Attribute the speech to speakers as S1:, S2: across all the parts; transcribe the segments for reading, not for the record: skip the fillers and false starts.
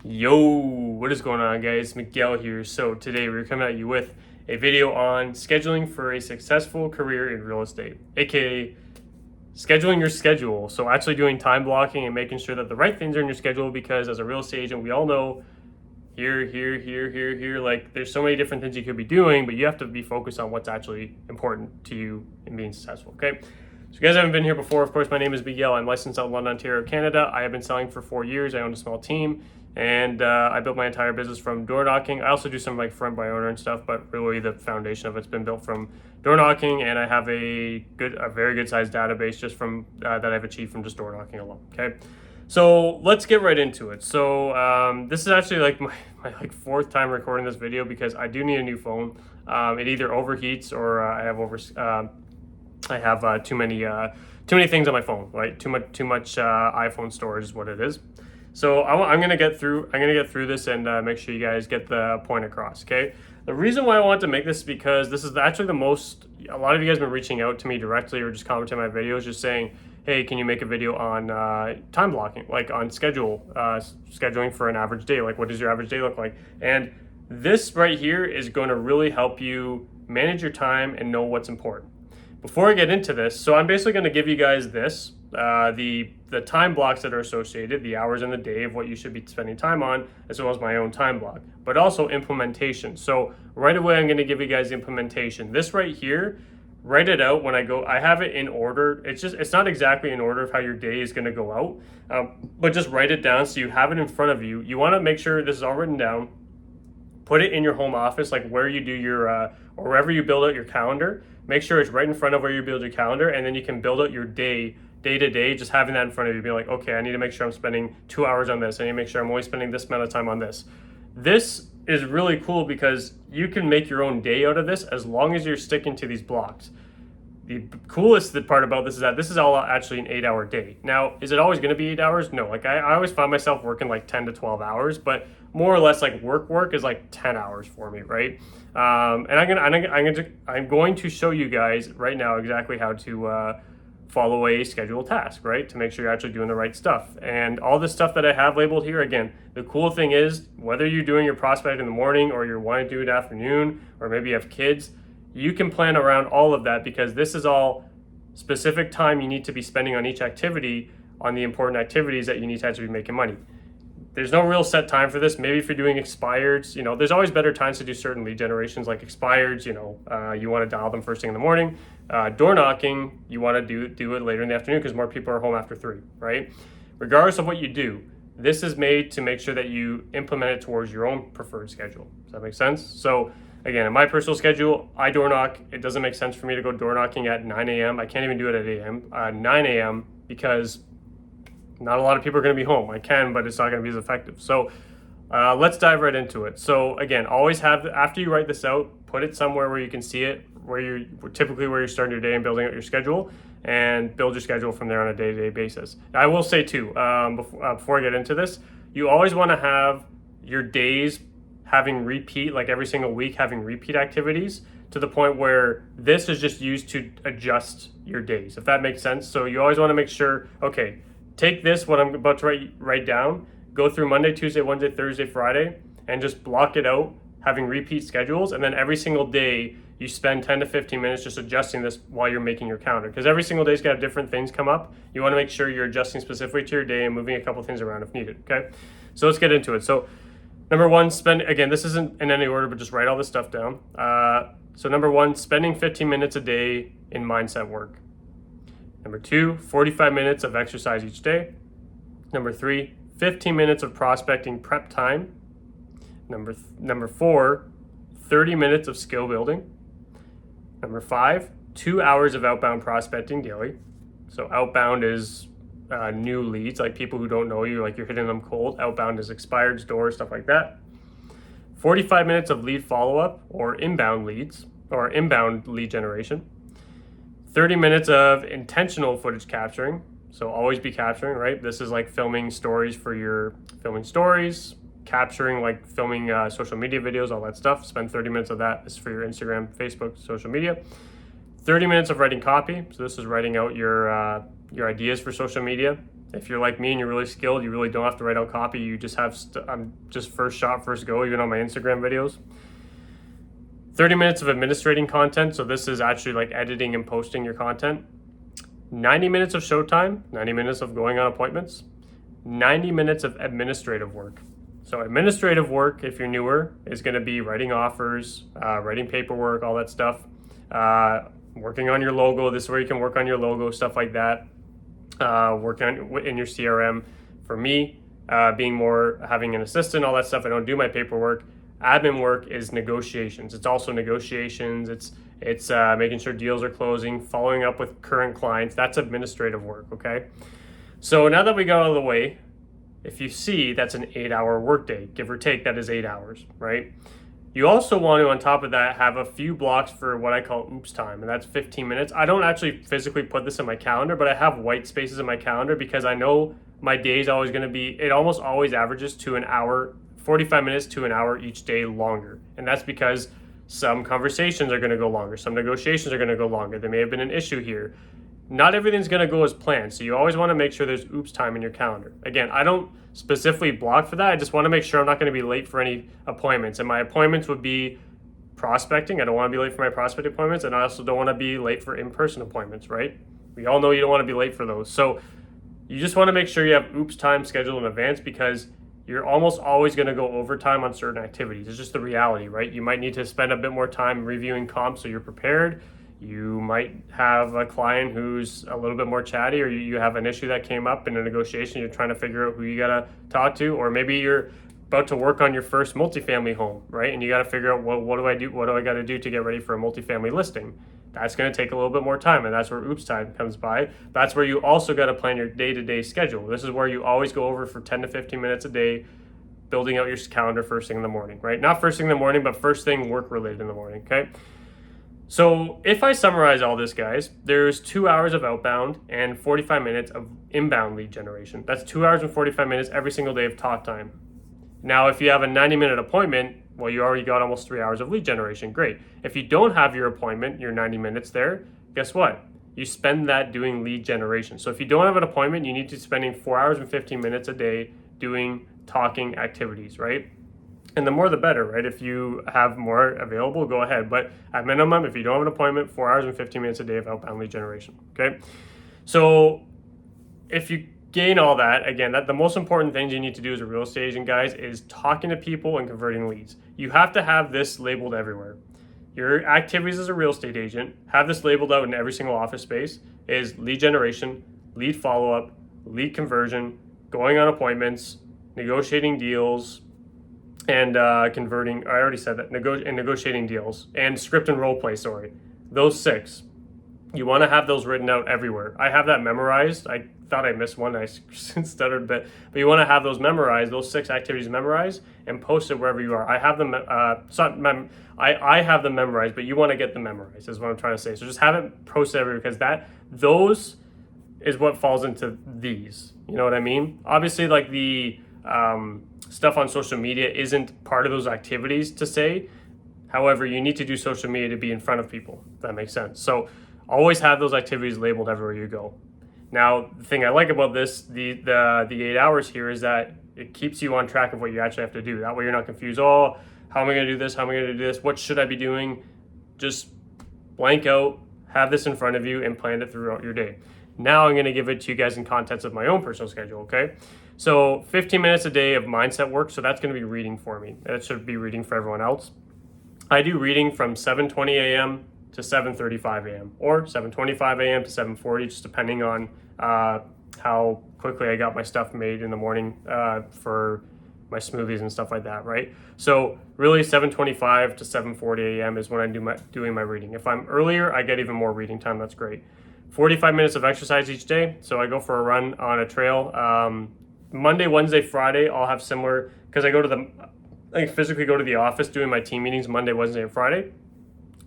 S1: Yo, what is going on, guys? Miguel here. So today we're coming at you with a video on scheduling for a successful career in real estate, aka scheduling your schedule. So actually doing time blocking and making sure that the right things are in your schedule, because as a real estate agent, we all know here, like there's so many different things you could be doing, but you have to be focused on what's actually important to you in being successful. Okay. So if you guys haven't been here before, of course, my name is Miguel. I'm licensed out in London, Ontario, Canada. I have been selling for 4 years. I own a small team, and I built my entire business from door knocking. I also do some like front by owner and stuff, but really the foundation of it's been built from door knocking, and I have a very good sized database just from that I've achieved from just door knocking alone. Okay. So let's get right into it. So this is actually like my like fourth time recording this video because I do need a new phone. It either overheats or I have too many things on my phone, right? Too much iPhone storage is what it is. So I'm gonna get through this and make sure you guys get the point across. Okay. The reason why I want to make this is because this is actually a lot of you guys have been reaching out to me directly or just commenting on my videos, just saying, hey, can you make a video on time blocking, like on scheduling for an average day? Like, what does your average day look like? And this right here is going to really help you manage your time and know what's important. Before I get into this, so I'm basically going to give you guys this, the time blocks that are associated, the hours in the day of what you should be spending time on, as well as my own time block, but also implementation. So right away, I'm going to give you guys implementation. This right here, write it out when I have it in order. It's not exactly in order of how your day is going to go out, but just write it down so you have it in front of you. You want to make sure this is all written down. Put it in your home office, like where you do your, or wherever you build out your calendar. Make sure it's right in front of where you build your calendar, and then you can build out your day to day, just having that in front of you. Be like, okay, I need to make sure I'm spending 2 hours on this. I need to make sure I'm only spending this amount of time on this. This is really cool because you can make your own day out of this as long as you're sticking to these blocks. The coolest part about this is that this is all actually an 8-hour day. Now, is it always going to be 8 hours? No, like I always find myself working like 10 to 12 hours, but more or less like work is like 10 hours for me, right? And I'm going to show you guys right now exactly how to follow a scheduled task, right? To make sure you're actually doing the right stuff. And all the stuff that I have labeled here, again, the cool thing is whether you're doing your prospect in the morning or you're wanting to do it afternoon, or maybe you have kids, you can plan around all of that because this is all specific time you need to be spending on each activity, on the important activities that you need to actually be making money. There's no real set time for this. Maybe if you're doing expireds, there's always better times to do certain lead generations like expireds. You want to dial them first thing in the morning. Door knocking, you want to do it later in the afternoon because more people are home after 3, right? Regardless of what you do, this is made to make sure that you implement it towards your own preferred schedule. Does that make sense? So again, in my personal schedule, I door knock. It doesn't make sense for me to go door knocking at 9 a.m. I can't even do it at 8 a.m. 9 a.m. because not a lot of people are going to be home. I can, but it's not going to be as effective. So let's dive right into it. So again, always have, after you write this out, put it somewhere where you can see it, where you're starting your day and building out your schedule, and build your schedule from there on a day-to-day basis. Now, I will say too, before I get into this, you always want to have your days having repeat, like every single week having repeat activities, to the point where this is just used to adjust your days, if that makes sense. So you always want to make sure, okay, take this, what I'm about to write down, go through Monday, Tuesday, Wednesday, Thursday, Friday, and just block it out, having repeat schedules. And then every single day, you spend 10 to 15 minutes just adjusting this while you're making your calendar. Because every single day's got different things come up. You want to make sure you're adjusting specifically to your day and moving a couple things around if needed, okay? So let's get into it. So number one, again, this isn't in any order, but just write all this stuff down. So number one, spending 15 minutes a day in mindset work. Number 2, 45 minutes of exercise each day. Number 3, 15 minutes of prospecting prep time. Number 4, 30 minutes of skill building. Number 5, 2 hours of outbound prospecting daily. So outbound is new leads, like people who don't know you, like you're hitting them cold. Outbound is expireds, doors, stuff like that. 45 minutes of lead follow-up or inbound leads, or inbound lead generation. 30 minutes of intentional footage capturing. So always be capturing, right? This is like filming stories, capturing, like filming social media videos, all that stuff. Spend 30 minutes of that. This is for your Instagram, Facebook, social media. 30 minutes of writing copy. So this is writing out your ideas for social media. If you're like me and you're really skilled, you really don't have to write out copy. You just have, I'm just first shot, first go, even on my Instagram videos. 30 minutes of administrating content. So this is actually like editing and posting your content. 90 minutes of showtime, 90 minutes of going on appointments, 90 minutes of administrative work. So administrative work, if you're newer, is going to be writing offers, writing paperwork, all that stuff, working on your logo. This is where you can work on your logo, stuff like that, working on in your CRM. For me, being more having an assistant, all that stuff, I don't do my paperwork. Admin work is negotiations. It's also negotiations. It's making sure deals are closing, following up with current clients. That's administrative work, okay? So now that we got out of the way, if you see, that's an 8-hour workday, give or take, that is 8 hours, right? You also want to, on top of that, have a few blocks for what I call oops time, and that's 15 minutes. I don't actually physically put this in my calendar, but I have white spaces in my calendar because I know my day is always going to be, it almost always averages to an hour, 45 minutes to an hour each day longer. And that's because some conversations are going to go longer, some negotiations are going to go longer. There may have been an issue here. Not everything's going to go as planned. So you always want to make sure there's oops time in your calendar. Again, I don't specifically block for that. I just want to make sure I'm not going to be late for any appointments. And my appointments would be prospecting. I don't want to be late for my prospect appointments. And I also don't want to be late for in-person appointments, right? We all know you don't want to be late for those. So you just want to make sure you have oops time scheduled in advance because you're almost always going to go overtime on certain activities. It's just the reality, right? You might need to spend a bit more time reviewing comps so you're prepared. You might have a client who's a little bit more chatty, or you have an issue that came up in a negotiation. You're trying to figure out who you got to talk to, or maybe you're about to work on your first multifamily home, right? And you got to figure out, what do I do? What do I got to do to get ready for a multifamily listing? That's going to take a little bit more time, and that's where oops time comes by. That's where you also got to plan your day-to-day schedule. This is where you always go over for 10 to 15 minutes a day, building out your calendar first thing in the morning, right? Not first thing in the morning, but first thing work-related in the morning, okay? So if I summarize all this, guys, there's 2 hours of outbound and 45 minutes of inbound lead generation. That's 2 hours and 45 minutes every single day of talk time. Now, if you have a 90-minute appointment, well, you already got almost 3 hours of lead generation. Great. If you don't have your appointment, your 90 minutes there, guess what? You spend that doing lead generation. So if you don't have an appointment, you need to be spending 4 hours and 15 minutes a day doing talking activities, right? And the more the better, right? If you have more available, go ahead. But at minimum, if you don't have an appointment, 4 hours and 15 minutes a day of outbound lead generation, okay? So if you gain all that, again, the most important things you need to do as a real estate agent, guys, is talking to people and converting leads. You have to have this labeled everywhere. Your activities as a real estate agent, have this labeled out in every single office space, is lead generation, lead follow-up, lead conversion, going on appointments, negotiating deals, and converting, I already said that, negotiating deals, and script and role play, sorry. Those 6. You want to have those written out everywhere. I have that memorized. I thought I missed one. I stuttered a bit. But you want to have those memorized, those 6 activities memorized, and post it wherever you are. I have them. I have them memorized, but you want to get them memorized. Is what I'm trying to say. So just have it posted everywhere because those is what falls into these. You know what I mean? Obviously, like the stuff on social media isn't part of those activities to say. However, you need to do social media to be in front of people. If that makes sense. So always have those activities labeled everywhere you go. Now, the thing I like about this, the 8 hours here, is that it keeps you on track of what you actually have to do. That way you're not confused. Oh, how am I going to do this? How am I going to do this? What should I be doing? Just blank out, have this in front of you, and plan it throughout your day. Now I'm going to give it to you guys in context of my own personal schedule, okay? So 15 minutes a day of mindset work. So that's going to be reading for me. That should be reading for everyone else. I do reading from 7:20 a.m. to 7:35 a.m. or 7:25 a.m. to 7:40, just depending on how quickly I got my stuff made in the morning for my smoothies and stuff like that, right? So really 7:25 to 7:40 a.m. is when I'm doing my reading. If I'm earlier, I get even more reading time. That's great. 45 minutes of exercise each day. So I go for a run on a trail. Monday, Wednesday, Friday, I'll have similar, because I physically go to the office doing my team meetings Monday, Wednesday, and Friday.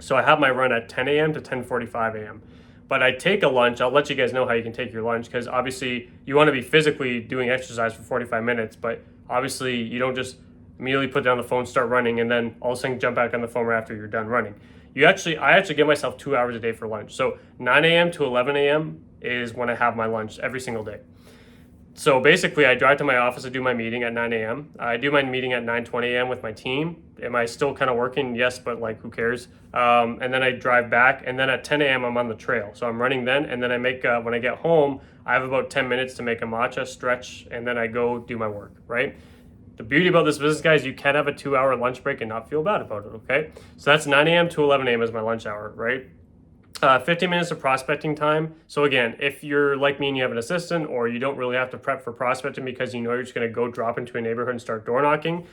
S1: So I have my run at 10 a.m. to 10:45 a.m. But I take a lunch. I'll let you guys know how you can take your lunch, because obviously you want to be physically doing exercise for 45 minutes, but obviously you don't just immediately put down the phone, start running, and then all of a sudden jump back on the phone right after you're done running. I actually give myself 2 hours a day for lunch. So 9 a.m. to 11 a.m. is when I have my lunch every single day. So basically, I drive to my office to do my meeting at 9 a.m. I do my meeting at 9:20 a.m. with my team. Am I still kind of working? Yes, but like, who cares? And then I drive back, and then at 10 a.m. I'm on the trail. So I'm running then, and then I make when I get home, I have about 10 minutes to make a matcha, stretch, and then I go do my work. Right. The beauty about this business, guys, you can have a 2-hour lunch break and not feel bad about it. Okay. So that's 9 a.m. to 11 a.m. is my lunch hour. Right. 15 minutes of prospecting time. So again, if you're like me and you have an assistant, or you don't really have to prep for prospecting because you know you're just going to go drop into a neighborhood and start door knocking,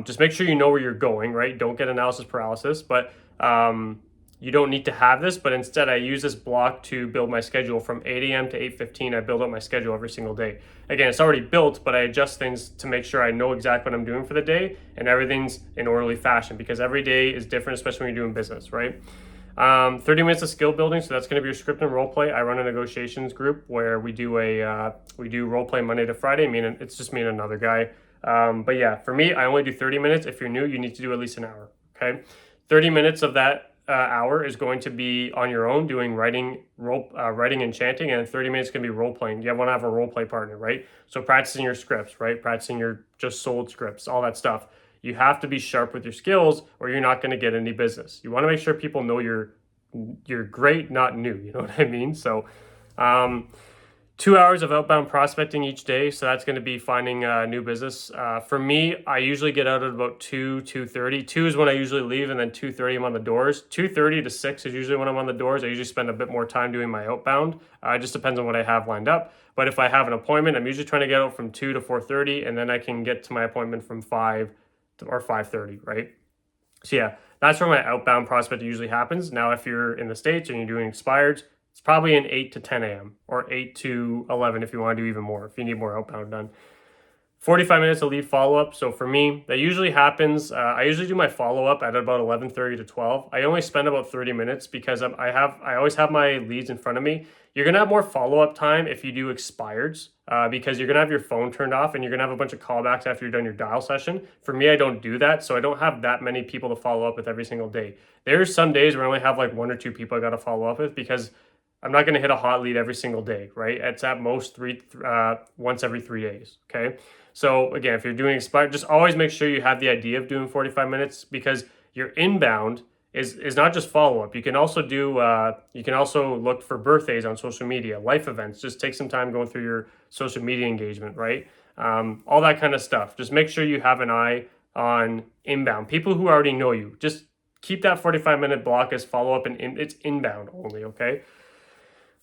S1: just make sure you know where you're going, right? Don't get analysis paralysis, but you don't need to have this. But instead, I use this block to build my schedule from 8 a.m. to 8:15. I build up my schedule every single day. Again, it's already built, but I adjust things to make sure I know exactly what I'm doing for the day, and everything's in orderly fashion, because every day is different, especially when you're doing business, right? 30 minutes of skill building. So that's going to be your script and role play. I run a negotiations group where we do role play Monday to Friday. It's just me and another guy. But yeah, for me, I only do 30 minutes. If you're new, you need to do at least an hour. Okay. 30 minutes of that hour is going to be on your own doing writing and chanting, and 30 minutes can be role playing. You want to have a role play partner, right? So practicing your scripts, right? Practicing your just sold scripts, all that stuff. You have to be sharp with your skills, or you're not going to get any business. You want to make sure people know you're great, not new. You know what I mean? So, 2 hours of outbound prospecting each day. So that's going to be finding new business. For me, I usually get out at about 2:30. 2 is when I usually leave, and then 2:30 I'm on the doors. 2:30 to 6 is usually when I'm on the doors. I usually spend a bit more time doing my outbound. It just depends on what I have lined up. But if I have an appointment, I'm usually trying to get out from 2 to 4:30, and then I can get to my appointment from 5 or 5:30, right? So yeah, that's where my outbound prospect usually happens. Now, if you're in the States and you're doing expireds, it's probably an 8 to 10 a.m. or 8 to 11 if you want to do even more, if you need more outbound done. 45 minutes of lead follow-up. So for me, that usually happens. I usually do my follow-up at about 11:30 to 12. I only spend about 30 minutes because I always have my leads in front of me. You're gonna have more follow-up time if you do expireds, because you're gonna have your phone turned off and you're gonna have a bunch of callbacks after you're done your dial session. For me, I don't do that, so I don't have that many people to follow up with every single day. There's some days where I only have like 1 or 2 people I got to follow up with, because I'm not going to hit a hot lead every single day, right? It's at most once every 3 days. Okay. So again, if you're doing expire, just always make sure you have the idea of doing 45 minutes, because your inbound is not just follow up. You can also look for birthdays on social media, life events. Just take some time going through your social media engagement, right? All that kind of stuff. Just make sure you have an eye on inbound people who already know you. Just keep that 45-minute block as follow up, and it's inbound only. Okay.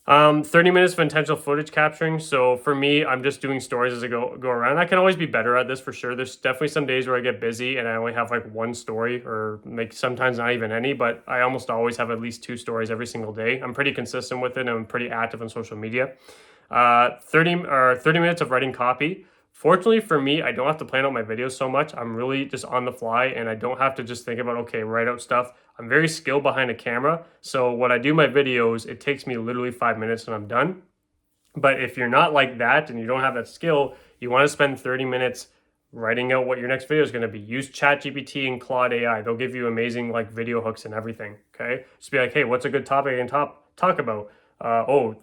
S1: 30 minutes of intentional footage capturing. So for me, I'm just doing stories as I go around. I can always be better at this for sure. There's definitely some days where I get busy and I only have like one story, or like sometimes not even any, but I almost always have at least 2 stories every single day. I'm pretty consistent with it, and I'm pretty active on social media. 30 minutes of writing copy. Fortunately for me, I don't have to plan out my videos so much. I'm really just on the fly, and I don't have to just think about, okay, write out stuff. I'm very skilled behind a camera. So when I do my videos, it takes me literally 5 minutes and I'm done. But if you're not like that and you don't have that skill, you want to spend 30 minutes writing out what your next video is going to be. Use ChatGPT and Claude AI. They'll give you amazing like video hooks and everything. Okay. Just be like, hey, what's a good topic I can talk about?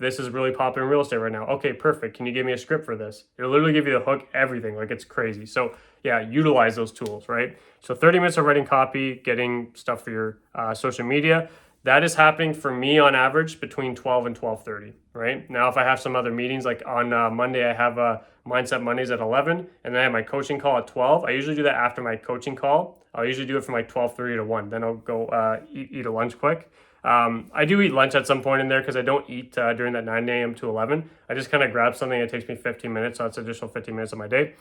S1: This is really popular in real estate right now. Okay, perfect. Can you give me a script for this? It'll literally give you the hook, everything. Like, it's crazy. So yeah, utilize those tools, right? So 30 minutes of writing copy, getting stuff for your social media. That is happening for me on average between 12 and 12:30, right? Now, if I have some other meetings, like on Monday, I have Mindset Mondays at 11, and then I have my coaching call at 12. I usually do that after my coaching call. I'll usually do it from like 12:30 to 1. Then I'll go eat a lunch quick. I do eat lunch at some point in there, because I don't eat during that 9 a.m. to 11. I just kind of grab something. It takes me 15 minutes, so that's additional 15 minutes of my day.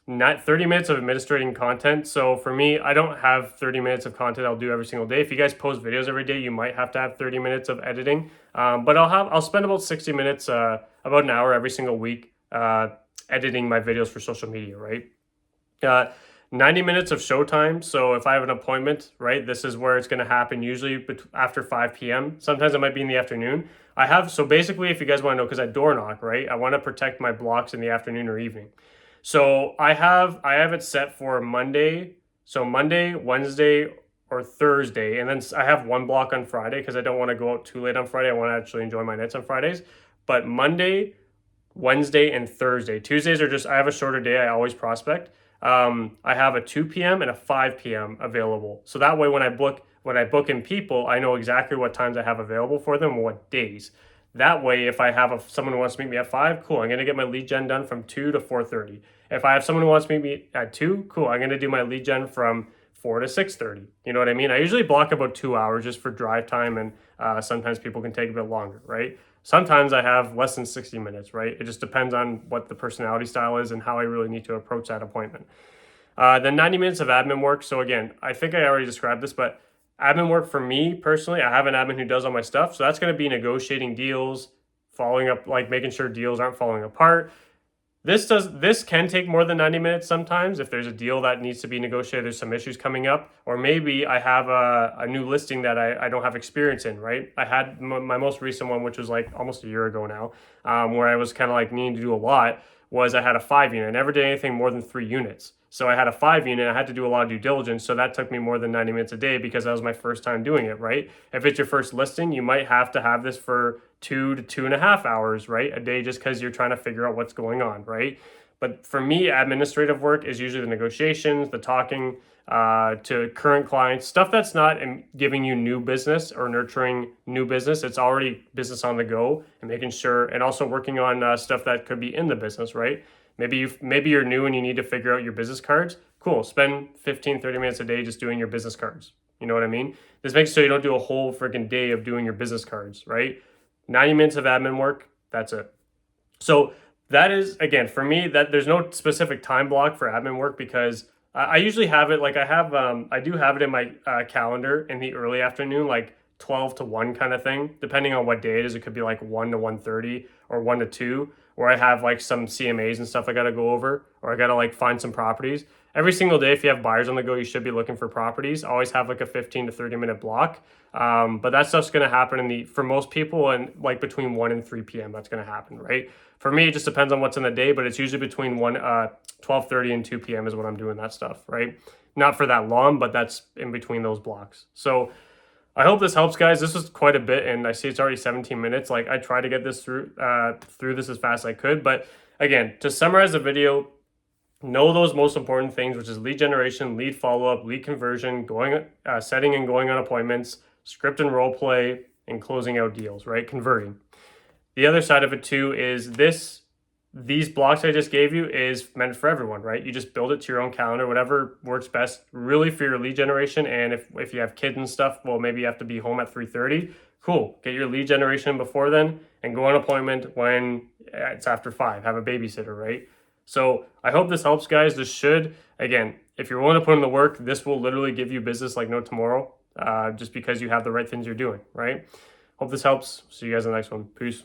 S1: Not 30 minutes of administrating content. So for me, I don't have 30 minutes of content I'll do every single day. If you guys post videos every day, you might have to have 30 minutes of editing. But I'll spend about 60 minutes, about an hour every single week, editing my videos for social media, right? 90 minutes of showtime. So if I have an appointment, right, this is where it's going to happen, usually after 5 p.m. Sometimes it might be in the afternoon. So basically, if you guys want to know, because I door knock, right, I want to protect my blocks in the afternoon or evening. So I have it set for Monday. So Monday, Wednesday, or Thursday. And then I have one block on Friday, because I don't want to go out too late on Friday. I want to actually enjoy my nights on Fridays. But Monday, Wednesday and Thursday. Tuesdays are just, I have a shorter day. I always prospect. I have a 2 p.m. and a 5 p.m. available. So that way when I book in people, I know exactly what times I have available for them and what days. That way, if I have someone who wants to meet me at 5, cool, I'm going to get my lead gen done from 2 to 4:30. If I have someone who wants to meet me at 2, cool, I'm going to do my lead gen from 4 to 6:30. You know what I mean? I usually block about 2 hours just for drive time, and sometimes people can take a bit longer, right? Sometimes I have less than 60 minutes, right? It just depends on what the personality style is and how I really need to approach that appointment. Then 90 minutes of admin work. So again, I think I already described this, but admin work for me personally, I have an admin who does all my stuff. So that's going to be negotiating deals, following up, like making sure deals aren't falling apart. This can take more than 90 minutes sometimes if there's a deal that needs to be negotiated, there's some issues coming up, or maybe I have a new listing that I don't have experience in, right? I had my most recent one, which was like almost a year ago now, where I was kind of like needing to do a lot, was I had a 5 unit. I never did anything more than 3 units. So I had a 5 unit, I had to do a lot of due diligence. So that took me more than 90 minutes a day because that was my first time doing it, right? If it's your first listing, you might have to have this for 2 to 2.5 hours, right? A day, just because you're trying to figure out what's going on, right? But for me, administrative work is usually the negotiations, the talking to current clients, stuff that's not giving you new business or nurturing new business. It's already business on the go, and making sure, and also working on stuff that could be in the business, right? Maybe you're new and you need to figure out your business cards. Cool. Spend 15, 30 minutes a day just doing your business cards. You know what I mean? This makes so you don't do a whole freaking day of doing your business cards, right? 90 minutes of admin work, that's it. So that is, again, for me, that there's no specific time block for admin work because I usually have it, like I do have it in my calendar in the early afternoon, like 12 to 1 kind of thing, depending on what day it is. It could be like 1 to 1:30 or 1 to 2, where I have like some CMAs and stuff I got to go over, or I got to like find some properties. Every single day, if you have buyers on the go, you should be looking for properties. Always have like a 15 to 30 minute block. But that stuff's going to happen for most people, and like between 1 and 3 p.m. that's going to happen, right? For me, it just depends on what's in the day, but it's usually between 12:30 and 2 p.m. is when I'm doing that stuff, right? Not for that long, but that's in between those blocks. So I hope this helps, guys. This was quite a bit, and I see it's already 17 minutes. Like, I tried to get this through this as fast as I could. But again, to summarize the video, know those most important things, which is lead generation, lead follow-up, lead conversion, setting and going on appointments, script and role play, and closing out deals, right? Converting. The other side of it too is these blocks I just gave you is meant for everyone, right? You just build it to your own calendar, whatever works best really for your lead generation. And if you have kids and stuff, well, maybe you have to be home at 3:30. Cool. Get your lead generation before then and go on appointment when it's after 5. Have a babysitter, right? So I hope this helps, guys. This should, again, if you're willing to put in the work, this will literally give you business like no tomorrow, just because you have the right things you're doing, right? Hope this helps. See you guys in the next one. Peace.